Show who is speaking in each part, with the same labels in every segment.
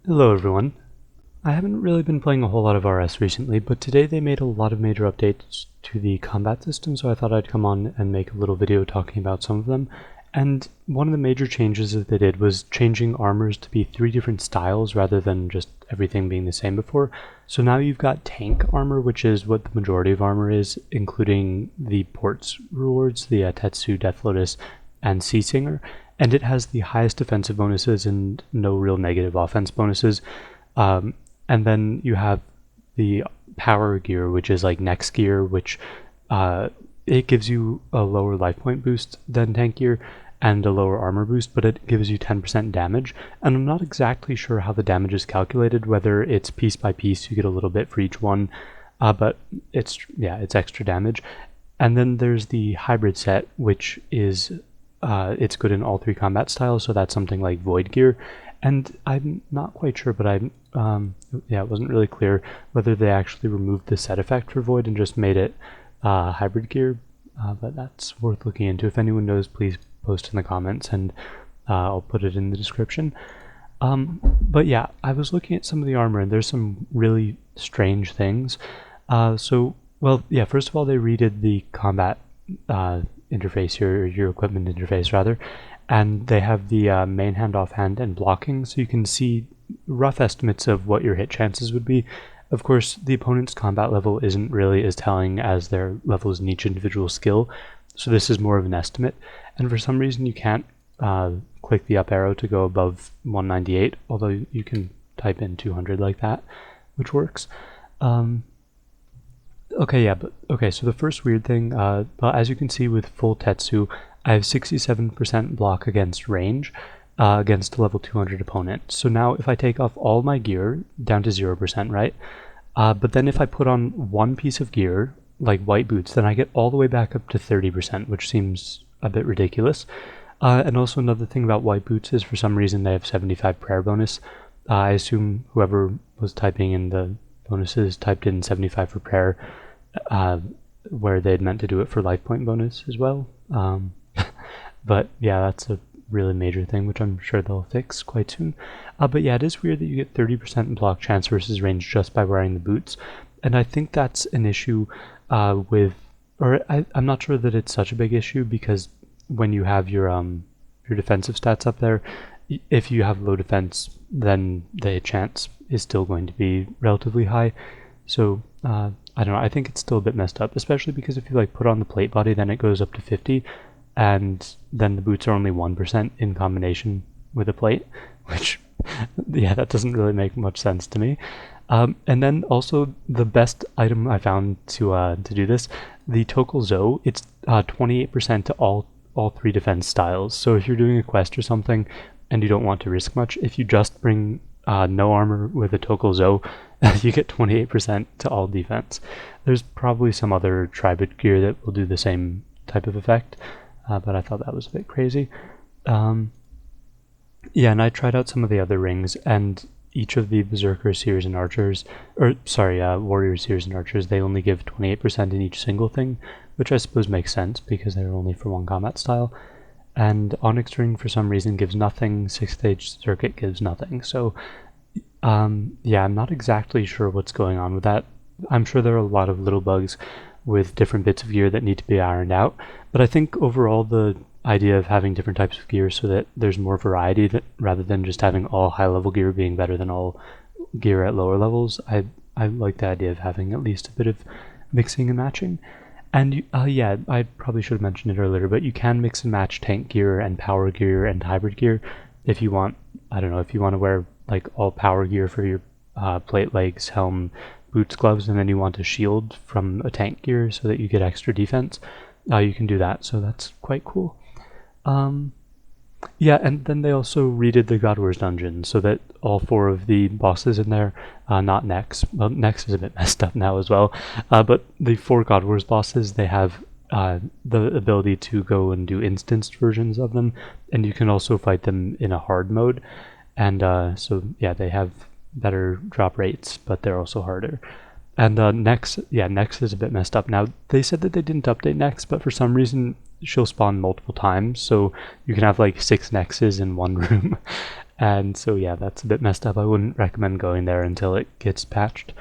Speaker 1: Hello everyone. I haven't really been playing a whole lot of RS recently, but today they made a lot of major updates to the combat system, so I thought I'd come on and make a little video talking about some of them. And one of the major changes that they did was changing armors to be 3 different styles rather than just everything being the same before. So now you've got tank armor, which is what the majority of armor is, including the ports rewards, the Tetsu, Death Lotus, and Sea Singer, and it has the highest defensive bonuses and no real negative offense bonuses. And then you have the power gear, which is like next gear, which it gives you a lower life point boost than tank gear and a lower armor boost, but it gives you 10% damage. And I'm not exactly sure how the damage is calculated, whether it's piece by piece, you get a little bit for each one, but it's extra damage. And then there's the hybrid set, which is it's good in all 3 combat styles, so that's something like Void Gear. And I'm not quite sure, but it wasn't really clear whether they actually removed the set effect for Void and just made it hybrid gear, but that's worth looking into. If anyone knows, please post in the comments and I'll put it in the description. But yeah, I was looking at some of the armor and there's some really strange things. First of all, they redid the combat interface, your equipment interface rather, and they have the main hand, offhand, and blocking, so you can see rough estimates of what your hit chances would be. Of course, the opponent's combat level isn't really as telling as their levels in each individual skill, so this is more of an estimate, and for some reason you can't click the up arrow to go above 198, although you can type in 200 like that, which works. So the first weird thing, as you can see with full Tetsu, I have 67% block against range against a level 200 opponent. So now if I take off all my gear down to 0%, right? But then if I put on one piece of gear, like white boots, then I get all the way back up to 30%, which seems a bit ridiculous. And also another thing about white boots is for some reason they have 75 prayer bonus. I assume whoever was typing in the bonuses typed in 75 for prayer, where they'd meant to do it for life point bonus as well. But yeah, that's a really major thing, which I'm sure they'll fix quite soon. But yeah, it is weird that you get 30% block chance versus range just by wearing the boots. And I think that's an issue I'm not sure that it's such a big issue, because when you have your defensive stats up there, if you have low defense, then the chance is still going to be relatively high. So I don't know, I think it's still a bit messed up, especially because if you like put on the plate body, then it goes up to 50, and then the boots are only 1% in combination with a plate, which, yeah, that doesn't really make much sense to me. And then also the best item I found to do this, the Tokal Zo, it's 28% to all 3 defense styles. So if you're doing a quest or something and you don't want to risk much, if you just bring no armor with a Tokal Zo, you get 28% to all defense. There's probably some other tribute gear that will do the same type of effect, but I thought that was a bit crazy. And I tried out some of the other rings, and each of the Berserker, Seers, and Archers, Warriors, Seers, and Archers, they only give 28% in each single thing, which I suppose makes sense because they're only for one combat style. And Onyx Ring for some reason gives nothing, 6th Age Circuit gives nothing, so I'm not exactly sure what's going on with that. I'm sure there are a lot of little bugs with different bits of gear that need to be ironed out, but I think overall the idea of having different types of gear so that there's more variety rather than just having all high level gear being better than all gear at lower levels, I like the idea of having at least a bit of mixing and matching. And I probably should have mentioned it earlier, but you can mix and match tank gear and power gear and hybrid gear if you want. I don't know, if you want to wear like all power gear for your plate, legs, helm, boots, gloves, and then you want a shield from a tank gear so that you get extra defense, you can do that, so that's quite cool. And then they also redid the God Wars dungeon so that all 4 of the bosses in there, not Nex, well, Nex is a bit messed up now as well, but the 4 God Wars bosses, they have the ability to go and do instanced versions of them, and you can also fight them in a hard mode, and they have better drop rates, but they're also harder. And Nex is a bit messed up now. They said that they didn't update Nex, but for some reason she'll spawn multiple times, so you can have like 6 Nexes in one room. And so yeah, that's a bit messed up. I wouldn't recommend going there until it gets patched.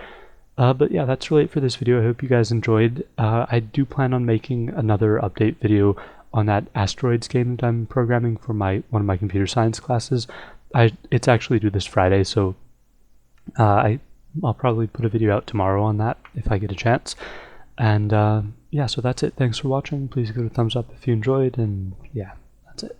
Speaker 1: But yeah, that's really it for this video. I hope you guys enjoyed. I do plan on making another update video on that asteroids game that I'm programming for one of my computer science classes. It's actually due this Friday, so I'll probably put a video out tomorrow on that if I get a chance. And yeah, so that's it. Thanks for watching. Please give it a thumbs up if you enjoyed, and yeah, that's it.